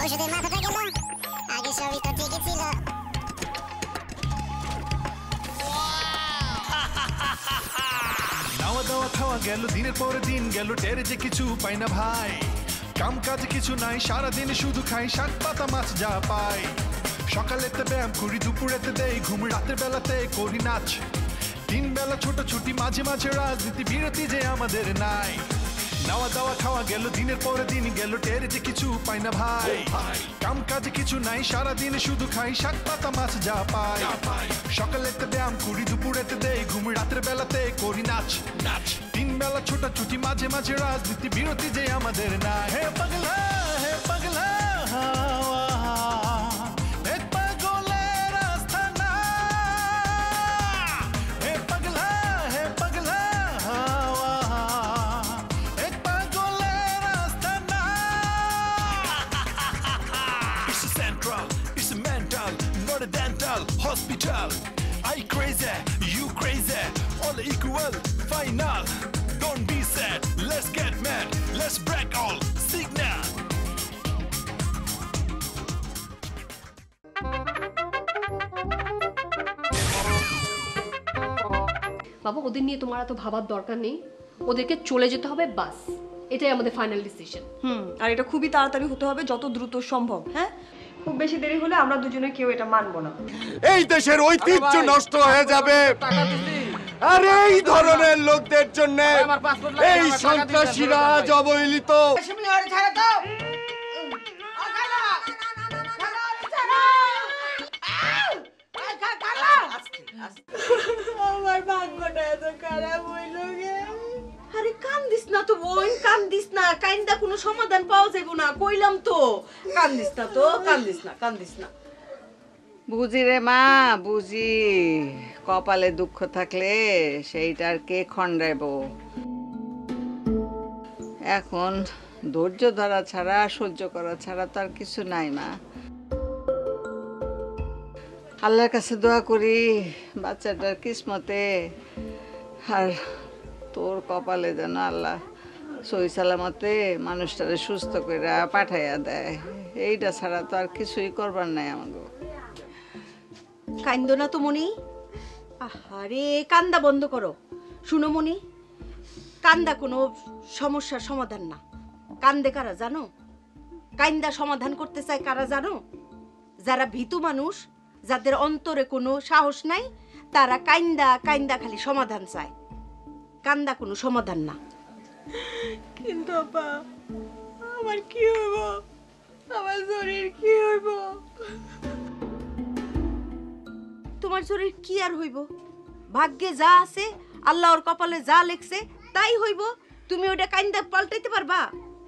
ওষুধের মাথাটা গেল, আগে সবই তো ঠিকই ছিল। নাওয়া দাওয়া খাওয়া গেল, দিনের পরে দিন গেল, টেরে যে কিছু পাই না ভাই। কাম কাজ কিছু নাই, সারাদিন শুধু খাই শাক পাতা মাছ যা পাই। সকালেতে ব্যায়াম করি, দুপুরেতে দেই ঘুম, রাতের বেলাতে করি নাচ। তিন বেলা ছোট ছুটি, মাঝে মাঝে রাজনীতি, বিরতি যে আমাদের নাই। নাওয়া দাওয়া খাওয়া গেল, দিনের পরে দিন গেল, টেরে যে কিছু পাই না ভাই। কাম কাজ কিছু নাই, সারাদিন শুধু খাই শাক পাতা মাছ যা পাই। সকালেতে ব্যায়াম করি, দুপুরেতে দেই ঘুম, রাতের বেলাতে করি নাচ। তিন বেলা ছোট ছুটি, মাঝে মাঝে রাজনীতি, বিরতি যে আমাদের নাই। হে পাগলা, হে পাগলা, hospital. I crazy, you crazy, all equal, final. Don't be sad, let's get mad, let's break all signal. বাবা, ওদের নিয়ে তোমার এত ভাবার দরকার নেই, ওদেরকে চলে যেতে হবে, বাস। এটাই আমাদের ফাইনাল ডিসিশন। আর এটা খুবই তাড়াতাড়ি হতে হবে, যত দ্রুত সম্ভব। হ্যাঁ, খুব বেশি দেরি হলে আমরা দুজনে কেউ এটা মানবো না। এই দেশের ঐতিহ্য নষ্ট হয়ে যাবে আর এই ধরনের লোকদের জন্য এই সন্ত্রাসীরা অবহেলিত। আমার ভাগ্যটা এত খারাপ হইল গে। আরে কান্দিস না তো বোন, কান্দিস না, কাইন্দা কোনো সমাধান পাওয়া যাবে না, কইলাম তো। কান্দিস না তো, কান্দিস না, কান্দিস না। বুঝি রে মা, বুঝি। কপালে দুঃখ থাকলে সেইটার কে খণ্ডাইব। এখন ধৈর্য ধরা ছাড়া, সহ্য করা ছাড়া তো আর কিছু নাই মা। আল্লাহর কাছে দোয়া করি বাচ্চাটার কিসমতে আর তোর কপালে যেন আল্লাহ সহি সালামতে মানুষটারে সুস্থ করে পাঠাইয়া দেয়। এইটা ছাড়া তো আর কিছুই করবার নাই আমাকে। কান্দো না তো মনি। আরে কান্দা বন্ধ করো। শুনো মনি, কান্দা কোনো সমস্যার সমাধান না। কান্দে কারা জানো? কান্দা সমাধান করতে চায় কারা জানো? যারা ভীতু মানুষ, যাদের অন্তরে কোনো সাহস নাই, তারা কান্দা কান্দা খালি সমাধান চায়। কান্দা কোনো সমাধান না। কিন্তু আপা, আমার কি হইব? আমার শরীর কি হইব? তোমার শরীর কি আর হইব? ভাগ্যে যা আছে, আল্লাহর কপালে যা লেখছে তাই হইব। তুমি ওটা কান্দা পাল্টাইতে পারবা?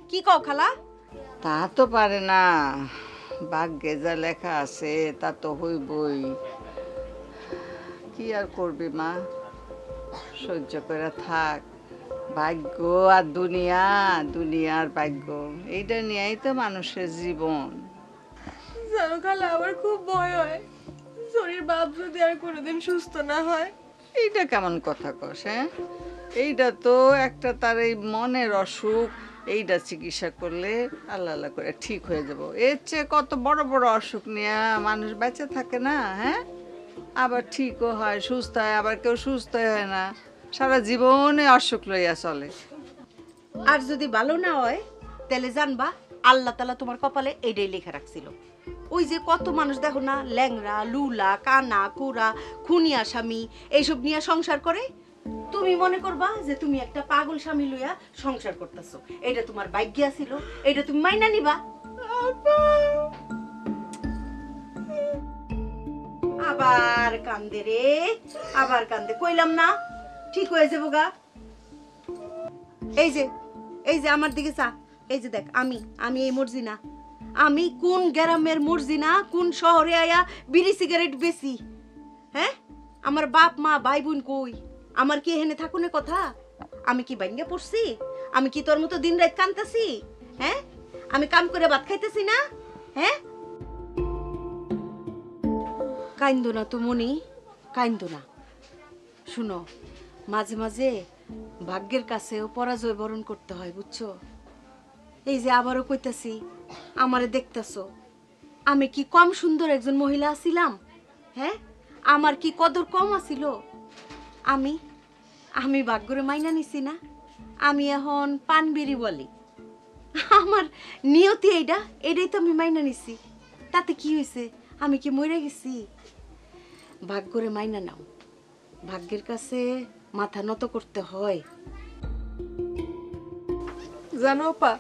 কি কও খালা? তা তো পারে না, ভাগ্যে যা লেখা আছে তা তো হইবই। কি আর করবি মা, সহ্য করে থাক। ভাগ্য আর দুনিয়া, দুনিয়ার ভাগ্য, এইটা নিয়েই তো মানুষের জীবন। জানো খালা, আমার খুব ভয় হয় শরীর বাপ যদি আর কোনোদিন সুস্থ না হয়। এইটা কেমন কথা কস? হ্যাঁ, এইটা তো একটা তার এই মনের অসুখ, এইটা চিকিৎসা করলে আল্লাহ আল্লাহ করে ঠিক হয়ে যাব। এর চেয়ে কত বড় বড় অসুখ নিয়ে মানুষ বেঁচে থাকে না। হ্যাঁ, আবার ঠিকও হয়, সুস্থ হয়, আবার কেউ সুস্থ হয় না, সারা জীবনে অসুখ লইয়া চলে। আর যদি ভালো না হয় তাহলে জানবা আল্লাহ তাআলা তোমার কপালে এইটাই লেখা রাখছিল। ওই যে কত মানুষ দেখো না, ল্যাংড়া, লুলা, কানা, কুড়া, খুনি আসামি এইসব নিয়ে সংসার করে। তুমি মনে করবা যে তুমি একটা পাগল স্বামী লইয়া সংসার করতেছো, এটা তোমার ভাগ্য ছিল, এটা তুমি মাইনা নিবা। আবার কান্দে রে, আবার কান্দে। কইলাম না ঠিক হয়ে যাবো গা। এই যে, এই যে আমার দিকে চা। এই যে দেখ, আমি এই মর্জিনা, আমি কোন গ্রামের মর্জিনা, কোন শহরে আয়া বিড়ি সিগারেট বেশি। হ্যাঁ, আমার বাপ মা ভাই বোন কই? আমার কি এখানে থাকুনে কথা? আমি কি বাইঙ্গা পড়ছি? আমি কি তোর মতো দিন রাত কান্তাছি? হ্যাঁ, আমি কাম করে ভাত খাইতেছি না? হ্যাঁ, কাইন্দো না তো মনি, কাইন্দো না। শুনো, মাঝে মাঝে ভাগ্যের কাছেও পরাজয় বরণ করতে হয়, বুঝছো? এই যে আবারও কইতাছি, আমারে দেখতাছো, আমি কি কম সুন্দর একজন মহিলা আছিলাম? হ্যাঁ, আমার কি কদর কম আছিল? আমি আমি ভাগ্যরে মাইনা নিছি না, আমি এখন পানবিড়ি বলি। আমার নিয়তি এটাই তো আমি মাইনা নিছি। তাতে কি হয়েছে? আমি কি মরে গেছি? ভাগ্যরে মাইনা নাও, ভাগ্যের কাছে মাথা নত করতে হয়। জানো আপা,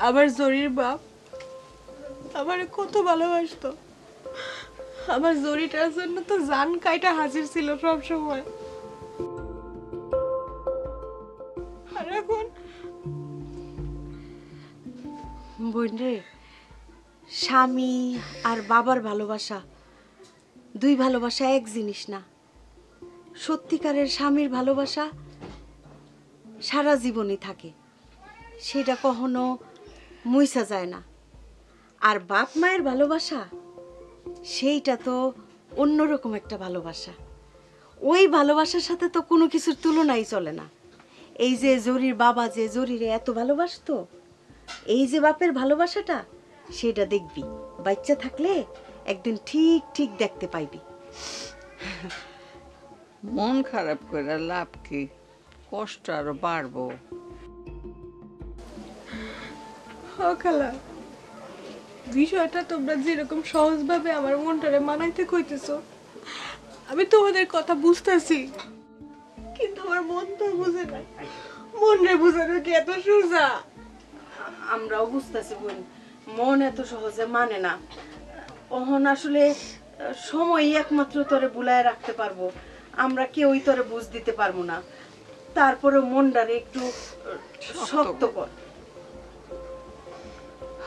আমার জরির বাপ আমারে কত ভালোবাসতো। আমার জরিটার জন্য তো জান কাইটা হাজির ছিল সব সময়। আর এখন বোন রে, স্বামী আর বাবার ভালোবাসা দুই ভালোবাসা এক জিনিস না। সত্যিকারের স্বামীর ভালোবাসা সারা জীবনই থাকে, সেটা কখনো মুইসা যায় না। আর বাপ মায়ের ভালোবাসা সেইটা তো অন্যরকম একটা ভালোবাসা। ওই ভালোবাসার সাথে তো কোনো কিছুর তুলনাই চলে না। এই যে জরির বাবা যে জরিরে এত ভালোবাসতো, এই যে বাপের ভালোবাসাটা, সেটা দেখবি বাচ্চা থাকলে একদিন ঠিক ঠিক দেখতে পাইবি। মন খারাপ করে লাভ কি? কষ্ট আরো বাড়বো। খালা, বিষয়টা তোমরা যেরকম সহজভাবে আমার মনটারে মানাইতে কইতেছো, আমি তোমাদের কথা বুঝতেছি, কিন্তু আমার মন তো বুঝে না। মনে বুঝানো কি এত সোজা? আমরাও বুঝতেছি বোন, মন এত সহজে মানে না। ওহন আসলে সময়ই একমাত্র তোরে বুলায় রাখতে পারবো, আমরা কেউই তোরে বুঝ দিতে পারবো না। তারপরে মনটারে একটু শক্ত কর।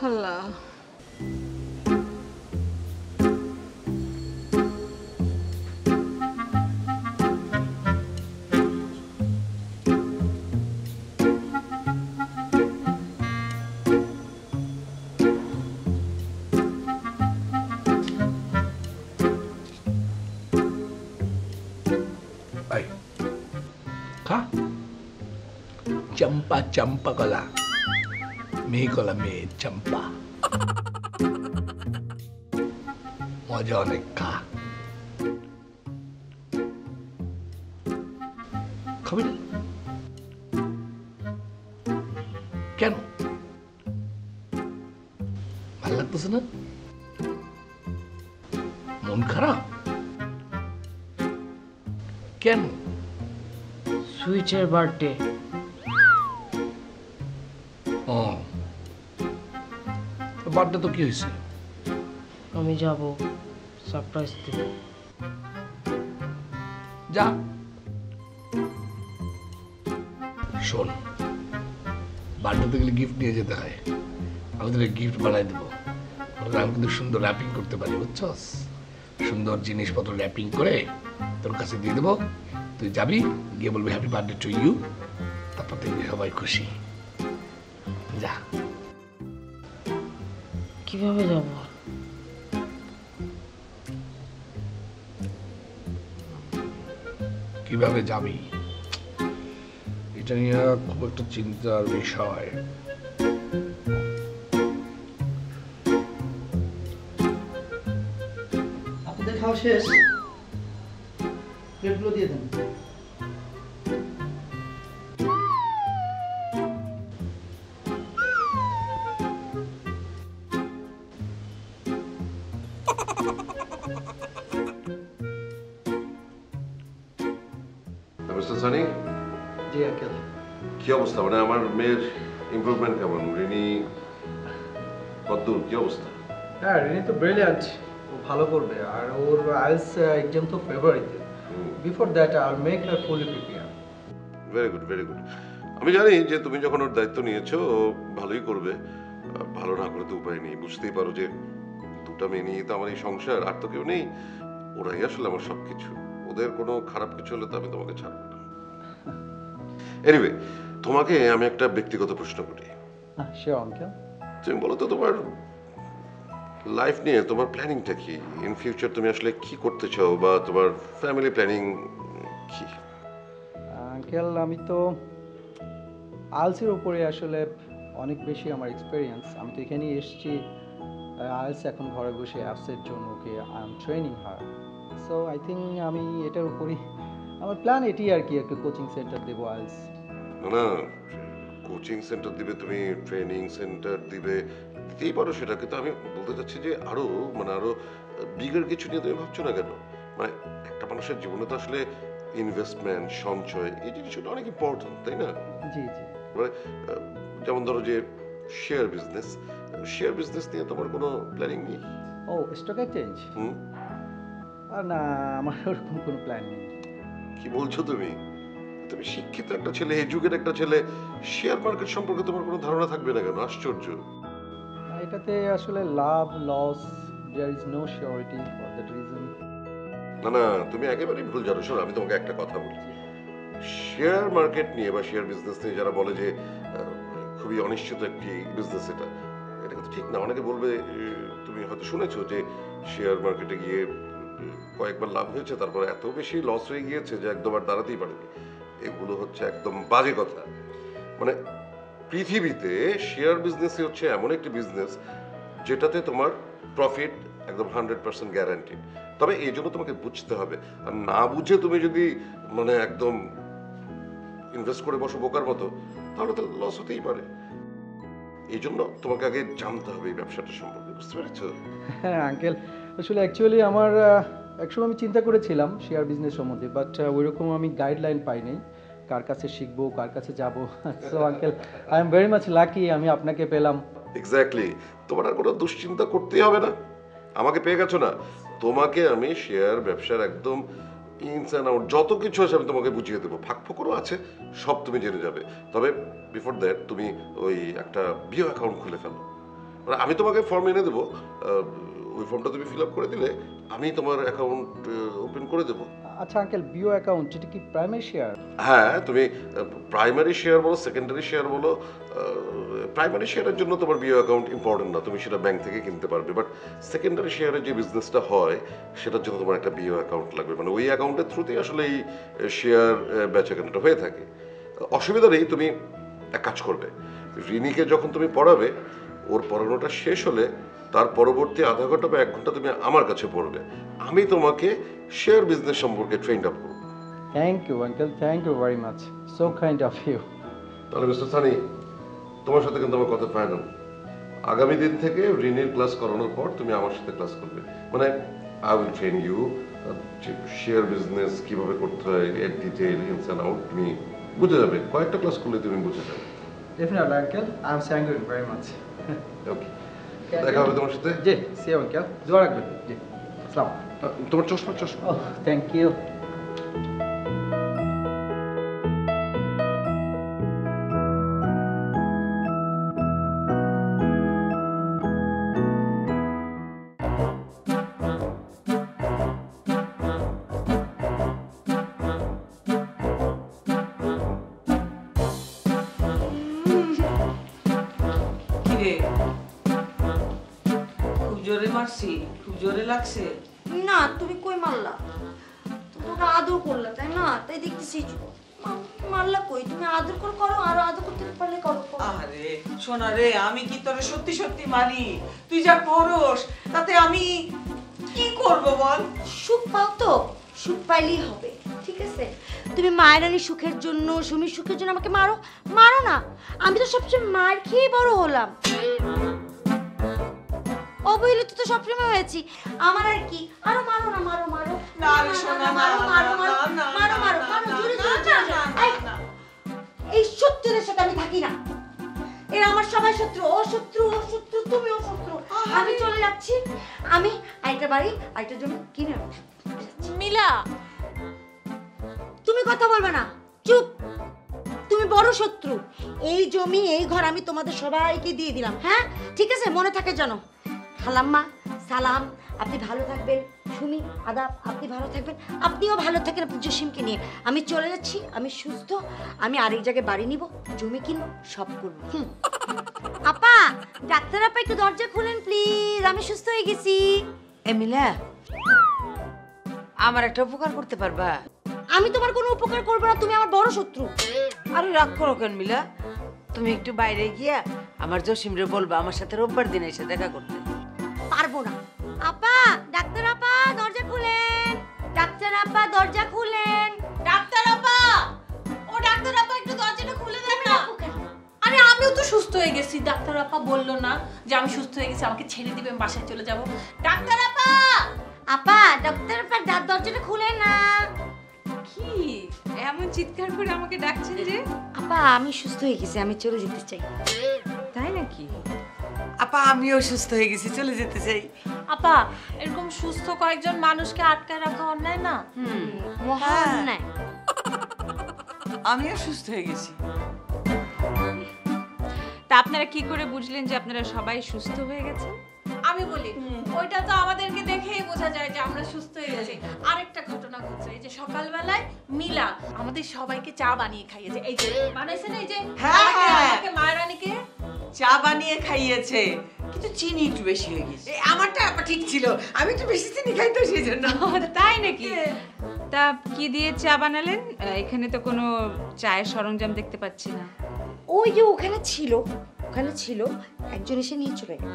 আল্লাহ, খা চম্পা চম্পা কলা, মেয়ে কলা মেয়ে চম্পা, মজা অনেক। খা, খাবি না কেন? ভাল লাগতেছে না? মন খারাপ কেন? সুইচের বার্থডে। ও, বার্থডে তো কি হয়েছে? আমি যাব, সারপ্রাইজ দেব। যা। শোন, বার্থডেতে গেলে গিফট নিয়ে যেতে হয়। আমি তোকে গিফট বানাই দেবো। আমি কিন্তু সুন্দর র্যাপিং করতে পারি, বুঝছস? সুন্দর জিনিসপত্র র্যাপিং করে তোর কাছে দিয়ে দেবো। তুই যাবি, গিয়ে বলবি হ্যাপি বার্থডে টু ইউ, তারপর দেখবি সবাই খুশি। যা। কিভাবে যাব? কিভাবে যাবি এটা নিয়ে খুব একটা চিন্তার বিষয়। আপনাদের খাওয়া শেষ, প্লেটগুলো দিয়ে দেন। মিস্টার সানি, জি আঙ্কেল। কি অবস্থা? মানে আমার মেয়ের ইমপ্রুভমেন্ট কেমন? রিনি কতদূর, কি অবস্থা? হ্যাঁ, রিনি তো ব্রিলিয়ান্ট, ও ভালো করবে। আর ওর আইএলটিএস এক্সাম তো ফেব্রুয়ারিতে। Before that I will make her fully prepare. Very good, very good. আমি জানি যে তুমি যখন ওর দায়িত্ব নিয়েছো ও ভালোই করবে। ভালো না করে তো উপায় নেই, বুঝতেই পারো যে দুটা মেয়ে নিয়ে তো আমার এই সংসার, আর তো কেউ নেই। ওরাই আসলে আমার সবকিছু। ওদের কোনো খারাপ কিছু হলে তো আমি তোমাকে ছাড়বো না। এনিওয়ে, তোমাকে আমি একটা ব্যক্তিগত প্রশ্ন করি। Sure uncle. তুমি বলো তো, তোমার লাইফ নিয়ে তোমার প্ল্যানিংটা কি? ইন ফিউচার তুমি আসলে কি করতে চাও, বা তোমার ফ্যামিলি প্ল্যানিং কি? আঙ্কেল, আমি তো আইএলটিএসের উপরে আসলে অনেক বেশি আমার এক্সপিরিয়েন্স। আমি তো এখানেই এসেছি আইএলস এখন ঘরে বসে অ্যাপসের জন্য, okay I am training her. So I think আমি এটার উপরই আমার প্ল্যান এটি আর কি, একটা কোচিং সেন্টার দেবো আইএলস। না কোচিং সেন্টার দিবে তুমি, ট্রেনিং সেন্টার দিবে, দিতেই পারো সেটা, কিন্তু আমি বলতে চাচ্ছি যে আরো আরো বিগের কিছু নিয়ে তুমি ভাবছো না কেন? মানে একটা মানুষের জীবনে তো আসলে ইনভেস্টমেন্ট, সঞ্চয়, এই জিনিসটা অনেক ইম্পর্টেন্ট, তাই না? জি জি। মানে যেমন ধরো যে শেয়ার বিজনেস নিয়ে তোমার কোনো প্ল্যানিং নেই? ও স্টক এক্সচেঞ্জ? আর না, আমার ওরকম কোনো প্ল্যান নেই। কি বলছো তুমি? তুমি শিক্ষিত একটা ছেলে, এই যুগের একটা ছেলে, শেয়ার মার্কেট সম্পর্কে তোমার কোনো ধারণা থাকবে না কেন? আশ্চর্য। এটাতে আসলে লাভ loss, there is no surety for that reason. না তুমি একেবারেই ভুল জানো। শোনো, আমি তোমাকে একটা কথা বলি, শেয়ার মার্কেট নিয়ে বা শেয়ার বিজনেস নিয়ে যারা বলে যে খুবই অনিশ্চিত একটি বিজনেস, এটা কিন্তু ঠিক না। অনেকে বলবে, তুমি হয়তো শুনেছো যে শেয়ার মার্কেটে গিয়ে কয়েকবার লাভ হয়েছে, তারপর এত বেশি লস হয়ে গিয়েছে যে একদম আর দাঁড়াতেই পারেনি। এগুলো হচ্ছে একদম বাজে কথা। মানে পৃথিবীতে শেয়ার বিজনেসই হচ্ছে এমন একটি বিজনেস যেটাতে তোমার প্রফিট একদম 100% গ্যারান্টিড। তবে এই জন্য তোমাকে বুঝতে হবে, আর না বুঝে তুমি যদি একদম ইনভেস্ট করে বসো বোকার মতো, তাহলে তো লস হতেই পারে। এই জন্য তোমাকে আগে জানতে হবে এই ব্যবসাটা সম্পর্কে, বুঝতে পেরেছো? হ্যাঁ আঙ্কেল, আসলে অ্যাকচুয়ালি আমার একসময় আমি চিন্তা করেছিলাম শেয়ার বিজনেস সম্বন্ধে, বাট ওইরকম আমি গাইডলাইন পাই নাই, কার কাছে শিখবো, কার কাছে যাবো। So uncle, I am very much lucky আমি আপনাকে পেলাম। এক্স্যাক্টলি, তোমার আর কোনো দুশ্চিন্তা করতেই হবে না, আমাকে পেয়ে গেছো না। তোমাকে আমি শেয়ার ব্যবসার একদম ইনস অ্যান্ড আউট যত কিছু আছে আমি তোমাকে বুঝিয়ে দেবো, ফাঁকফোকরও আছে, সব তুমি জেনে যাবে। তবে বিফোর দ্যাট তুমি ওই একটা বিও অ্যাকাউন্ট খুলে ফেলো। আমি তোমাকে ফর্ম এনে দেবো, ওই ফর্মটা তুমি ফিল আপ করে দিলে আমি তোমার অ্যাকাউন্ট ওপেন করে দেবো। আচ্ছা আঙ্কেল, বিও অ্যাকাউন্ট এটা কি প্রাইমারি শেয়ার? হ্যাঁ, তুমি প্রাইমারি শেয়ার বলো, সেকেন্ডারি শেয়ার বলো। প্রাইমারি শেয়ারের জন্য তোমার বিও অ্যাকাউন্ট ইম্পর্টেন্ট না, তুমি সেটা ব্যাংক থেকে কিনতে পারবে। বাট সেকেন্ডারি শেয়ারের যে বিজনেসটা হয় সেটার জন্য তোমার একটা বিও অ্যাকাউন্ট লাগবে। মানে ওই অ্যাকাউন্টের থ্রুতেই আসলে এই শেয়ার বেচা কেনাটা হয়ে থাকে। অসুবিধা নেই, তুমি এক কাজ করবে, রিনিকে যখন তুমি পড়াবে, ওর পড়ানোটা শেষ হলে তার পরবর্তী আধা ঘন্টা বা 1 ঘন্টা তুমি আমার কাছে পড়বে, আমি তোমাকে শেয়ার বিজনেস সম্পর্কে ট্রেন আপ করব। Thank you uncle, thank you very much, so kind of you. তাহলে মিস্টার সানি, তোমার সাথে কিন্তু আমার কথা ফাইনাল। আগামী দিন থেকে রিনির ক্লাস করানোর পর তুমি আমার সাথে ক্লাস করবে। মানে I will train you, share business কিভাবে করতে হয় এর ডিটেইল ইনস অ্যান্ড আউট তুমি বুঝে যাবে। কয়েকটা ক্লাস করলে তুমি বুঝে যাবে। Definitely uncle, I am thank you very much. Okay, দেখা হবে তোমার সাথে। জি, সি ইউ আঙ্কেল, দোয়া রাখবেন। জি, আসসালাম। তোমার চশমা। ওহ, থ্যাংক ইউ। খুব জোরে মারছি? খুব জোরে লাগছে? না, তুমি কই মারলা? তুমি ওকে আদর করলা, তাই না? তাই দেখতেছি মারলা কই? তুমি আদর করো, আর আদর করতে পারলে করো। আরে সোনা রে, আমি কি তোরে সত্যি সত্যি মারি? তুই যা করস তাতে আমি কি করব বল? সুখ পাও তো, সুখ পাইলেই হবে, ঠিক আছে? তুমি মায়েরানির সুখের জন্য, সুমির সুখের জন্য আমাকে মারো না। আমি তো সবসময় মার খেয়ে বড় হলাম, অবহেলিত তো সবসময় হয়েছি। আমার আর কি? আরো মারো না, মারো। না রে সোনা, এই শত্রুদের সাথে আমি থাকি না, এরা আমার সবাই শত্রু। ও শত্রু, তুমিও শত্রু। আমি চলে যাচ্ছি, আমি আরেকটা বাড়ি, আরেকটা জমি কিনে আনছি। মিলা, তুমি কথা বলবে না, চুপ। তুমি বড় শত্রু। এই জমি, এই ঘর আমি তোমাদের সবাইকে দিয়ে দিলাম, হ্যাঁ? ঠিক আছে, মনে থাকে জানো। খালাম্মা সালাম, আপনি ভালো থাকবেন। সুমি আদাব, আপনি ভালো থাকবেন। আপনিও ভালো থাকেন আপনি জসিমকে নিয়ে। আমি চলে যাচ্ছি, আমি সুস্থ। আমি আরেক জায়গায় বাড়ি নিব, জমি কিনবো, সব করবো। আপা, ডাক্তার আপা একটু দরজা খুলেন প্লিজ, আমি সুস্থ হয়ে গেছি। এমিলা, আমার একটা উপকার করতে পারবা? আমি তোমার কোনো উপকার করবো না, তুমি আমার বড় শত্রু। আরে রাগ করো কেন মিলা? তুমি একটু বাইরে গিয়া আমার জসিমরে বলবা আমার সাথে রোববার দিন এসে দেখা করতে। পারবো না। আপা, ডাক্তার আপা দরজা খুলেন, ডাক্তার আপা দরজা খুলেন, ডাক্তার আপা, ও ডাক্তার আপা একটু দরজাটা খুলে দেন না। আরে আমিও তো সুস্থ হয়ে গেছি, ডাক্তার আপা বললো না যে আমি সুস্থ হয়ে গেছি, আমাকে ছেড়ে দিবে, আমি বাসায় চলে যাব। ডাক্তার আপা, আপা ডাক্তার আপা দরজাটা খুলেন না। কি এমন চিৎকার করে আমাকে ডাকছেন যে? আপা আমি সুস্থ হয়ে গেছি, আমি চলে যেতে চাই। তাই নাকি? আপা আমিও সুস্থ হয়ে গেছি, চলে যেতে চাই। আপা এরকম সুস্থ কয়েকজন মানুষকে আটকায় রাখা অন্যায় না? মহা অন্যায়। আমিও সুস্থ হয়ে গেছি। তা আপনারা কি করে বুঝলেন যে আপনারা সবাই সুস্থ হয়ে গেছেন? আমি বলি, ওইটা তো আমাদেরকে দেখেই বোঝা যায় যে আমরা সুস্থ হয়ে গেছি। আরেকটা ঘটনা ঘটছে, এই যে সকালবেলায় মিলা আমাদের সবাইকে চা বানিয়ে খাইয়েছে। এই যে বানাইছে না, এই যে আমাকে মায়েরানীকে চা বানিয়ে খাইয়েছে, কিন্তু চিনি একটু বেশি হয়ে গেছে। আমারটা আপা ঠিক ছিল, আমি একটু বেশি চিনি খাই তো সেই জন্য। তাই নাকি? তা কি দিয়ে চা বানালেন? এখানে তো কোনো চায়ের সরঞ্জাম দেখতে পাচ্ছি না। ওই যে ওখানে ছিল, একজন এসে নিয়ে চলে গেল।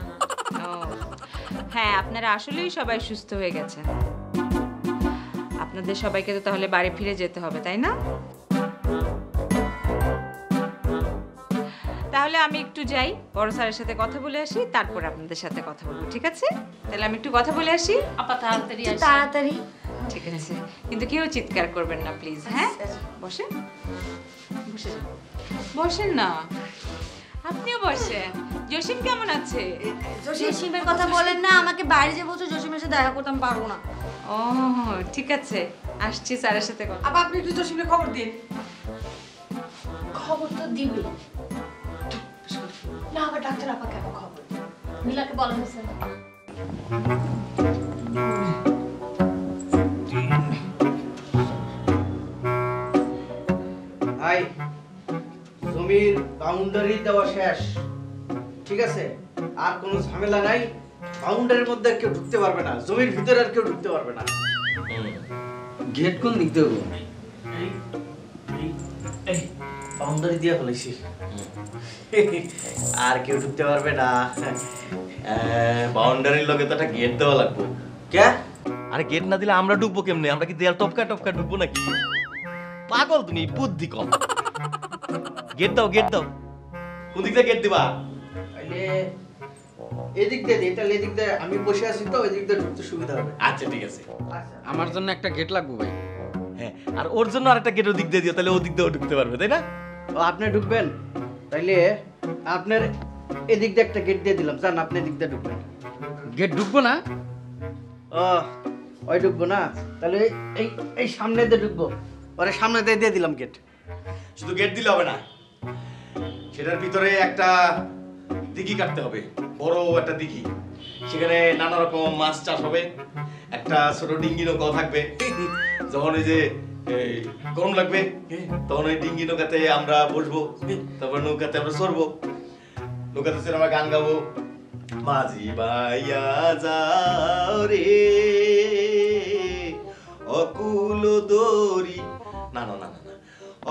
হ্যাঁ, আপনারা আসলেই সবাই সুস্থ হয়ে গেছেন। আপনাদের সবাইকে তো তাহলে বাড়ি ফিরে যেতে হবে, তাই না? তাহলে আমি একটু যাই, বড় স্যারের সাথে কথা বলে আসি, তারপর আপনাদের সাথে কথা বলবো, ঠিক আছে? তাহলে আমি একটু কথা বলে আসি। আপা তাড়াতাড়ি আসেন। তাড়াতাড়ি। ঠিক আছে, কিন্তু কেউ চিৎকার করবেন না প্লিজ। হ্যাঁ, বসেন, বসে যান, বসেন না, আপনিও বসেন। জসিম কেমন আছে? জসিমের কথা বলেন না, আমাকে বাইরে যে বলছো জসিমের সাথে দেখা করতে আমি পারবো না। ও ঠিক আছে, আসছি স্যারের সাথে কথা। আপা আপনি একটু জসিমকে খবর দিন। খবর তো দিবে না, আবার ডাক্তার আপা কেন খবর? মিলাকে বলেন স্যার। ভাই, জমির বাউন্ডারি দেওয়া শেষ, ঠিক আছে? আর কোনো ঝামেলা নাই, বাউন্ডারির মধ্যে আর কেউ ঢুকতে পারবে না, জমির ভিতরে আর কেউ ঢুকতে পারবে না। গেট কোন দিক দিয়ে হবে? এই বাউন্ডারি দিয়ে ফেলেছি, আর কেউ ঢুকতে পারবে না। বাউন্ডারির লগে তো একটা গেট দেওয়া লাগবে। কে? আরে গেট না দিলে আমরা ঢুকবো কেমনে? আমরা কি দেয়াল টপকা টপকা ঢুকবো নাকি? পাগল তুমি, বুদ্ধি কম। গেট দাও, গেট দাও। কোন দিক দিয়ে গেট দিবা? তাইলে এদিক দিয়ে দিই, তাহলে এদিক দিয়ে আমি বসে আছি তো, এদিক দিয়ে ঢুকতে সুবিধা হবে। আচ্ছা ঠিক আছে। আমার জন্য একটা গেট লাগবে ভাই। হ্যাঁ, আর ওর জন্য আরেকটা গেট ওদিক দিয়ে দিও, তাহলে ওদিক দিয়েও ঢুকতে পারবে, তাই না? ও আপনি ঢুকবেন, তাইলে আপনার এদিক দিয়ে একটা গেট দিয়ে দিলাম, যান আপনি এদিক দিয়ে ঢুকবেন। গেট ঢুকবো না? ও ওই ঢুকবো না, তাহলে এই এই সামনে দিয়ে ঢুকবো, পরে সামনে দিয়ে দিলাম গেট। শুধু গেট দিলে হবে না, সেটার ভিতরে একটা দিঘি কাটতে হবে, বড় একটা দিঘি। সেখানে নানা রকম মাছ চাষ হবে, একটা ছোট ডিঙ্গি নৌকা থাকবে। যখন ওই যে গরম লাগবে তখন ওই ডিঙ্গি নৌকাতে আমরা বসবো, তারপর নৌকাতে আমরা চড়বো, নৌকাতে চড়ে আমরা গান গাবো। মাঝি ভাইয়া যাও রে অকুল দরি, না না না না না,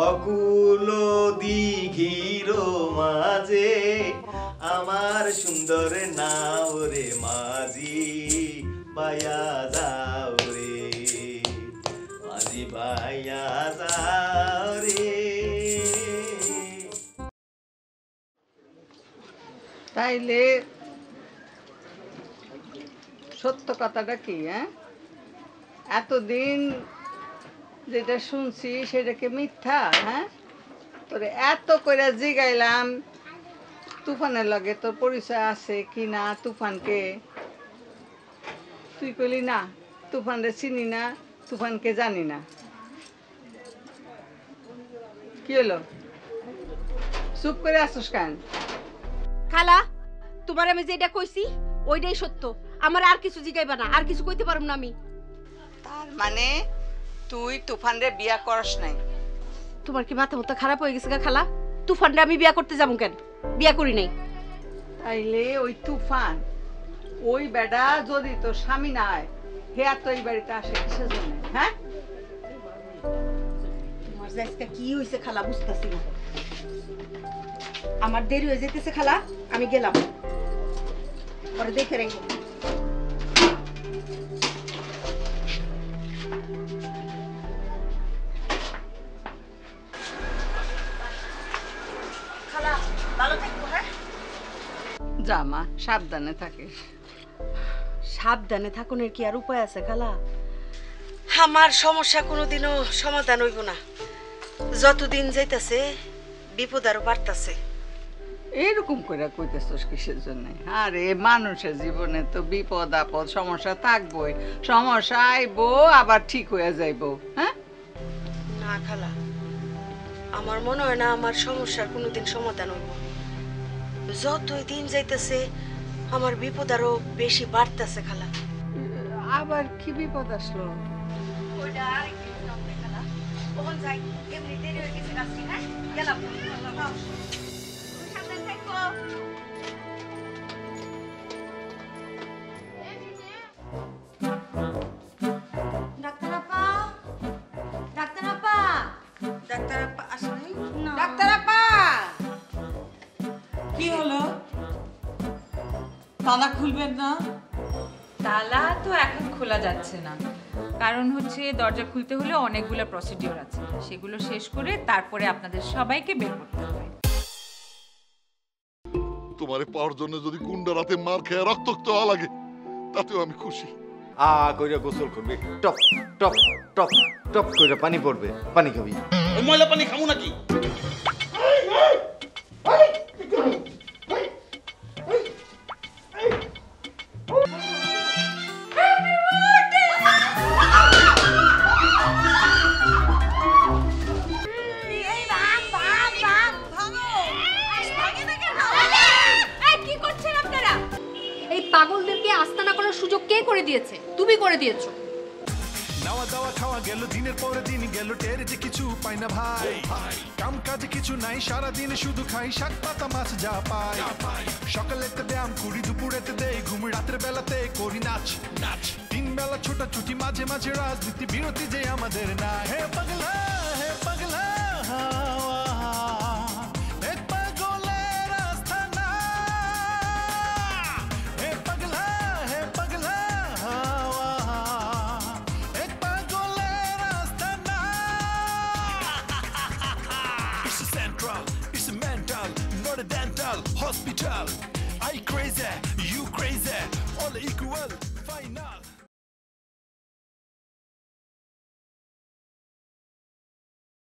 অকুল দিঘির মাঝে আমার সুন্দর নাও রে, মাঝি ভাইয়া যাও রে, মাঝি ভাইয়া যাও রে। তাইলে সত্য কথাটা কি? হ্যাঁ, এতদিন যেটা শুনছি সেটাকে মিথ্যা? হ্যাঁ, তোরে এত করে জিগাইলাম তুফানের লগে তোর পরিচয় আছে কি না, তুফানকে তুই কইলি না, তুফানরে চিনি না, তুফানকে জানি না। কি হলো, চুপ করে আসছিস কেন? খালা, তোমার আমি যেটা কইছি ওইটাই সত্য, আমার আর কিছু জিগাইবা না, আর কিছু কইতে পারব না আমি। তার মানে তুই তুফানরে বিয়া করস নাই? তোমার কি মাথা মতো খারাপ হয়ে গেছে গা খালা? তুফানরে আমি বিয়া করতে যাবো কেন? বিয়া করি নাই। তাইলে ওই তুফান, ওই বেটা যদি তোর স্বামী নাই, হে আর তো এই বাড়িতে আসে কিসের জন্য? হ্যাঁ, তোমার যে আজকে কি হয়েছে খালা বুঝতেছি না। আমার দেরি হয়ে যেতেছে খালা, আমি গেলাম, পরে দেখে রেখে। খালা ভালো থাকবো। হ্যাঁ জামা সাবধানে থাকিস। সাবধানে থাকুনের কি আর উপায় আছে খালা? আমার সমস্যা কোনোদিনও সমাধান হইব না। যতদিন যাইতাছে বিপদ আরো বাড়তাছে। এরকম করে কইতেছস কিসের জন্য? আরে মানুষের জীবনে তো বিপদ আপদ সমস্যা থাকবই, সমস্যা আইবো আবার ঠিক হয়ে যাইবো। হ্যাঁ না খালা, আমার মনে হয় না আমার সমস্যার কোনোদিন সমাধান হইব। যতই দিন যাইতেছে আমার বিপদ আরো বেশি বাড়তেছে খালা। আবার কি বিপদ আসলো? ওইটা আরেকটু সামনে খালা। ওখান যাই, এমনি দেরি হয়ে গেছে কাছে। হ্যাঁ গেলাম। সাবধানে থাকো। ডাক্তার আপা, ডাক্তার আপা, ডাক্তার আপা আসে নাই? না। ডাক্তার আপা কি হলো? তালা খুলবেন না? তালা তো এখন খোলা যাচ্ছে না, কারণ হচ্ছে দরজা খুলতে হলে অনেকগুলো প্রসিডিওর আছে, সেগুলো শেষ করে তারপরে আপনাদের সবাইকে বের করতে হবে। তোমারে পাওয়ার জন্য যদি কুন্ডা রাতে মার খেয়ে রক্তাক্ত হওয়া লাগে তাতেও আমি খুশি। কইরা গোসল করবি, টপ টপ টপ টপ কইরা পানি পড়বে, পানি খাবি। ওই ময়লা পানি খামু নাকি? পাগলদেরকে আস্তানা করার সুযোগ কে করে দিয়েছে? তুমি করে দিয়েছো। নাওয়া দাওয়া খাওয়া গেল দিনের পরে দিন গেল, টের যে কিছু পাই না ভাই। কাম কাজ কিছু নাই, সারা দিন শুধু খাই শাক পাতা মাছ যা পাই। সকালেতে ব্যায়াম করি, দুপুরেতে দেই ঘুম, রাতের বেলাতে করি নাচ নাচ। তিন বেলা ছোটাছুটি, মাঝে মাঝে রাজনীতি, বিরতি যে আমাদের না। হে পাগলা, হে পাগলা, hospital. I crazy, you crazy, all equal.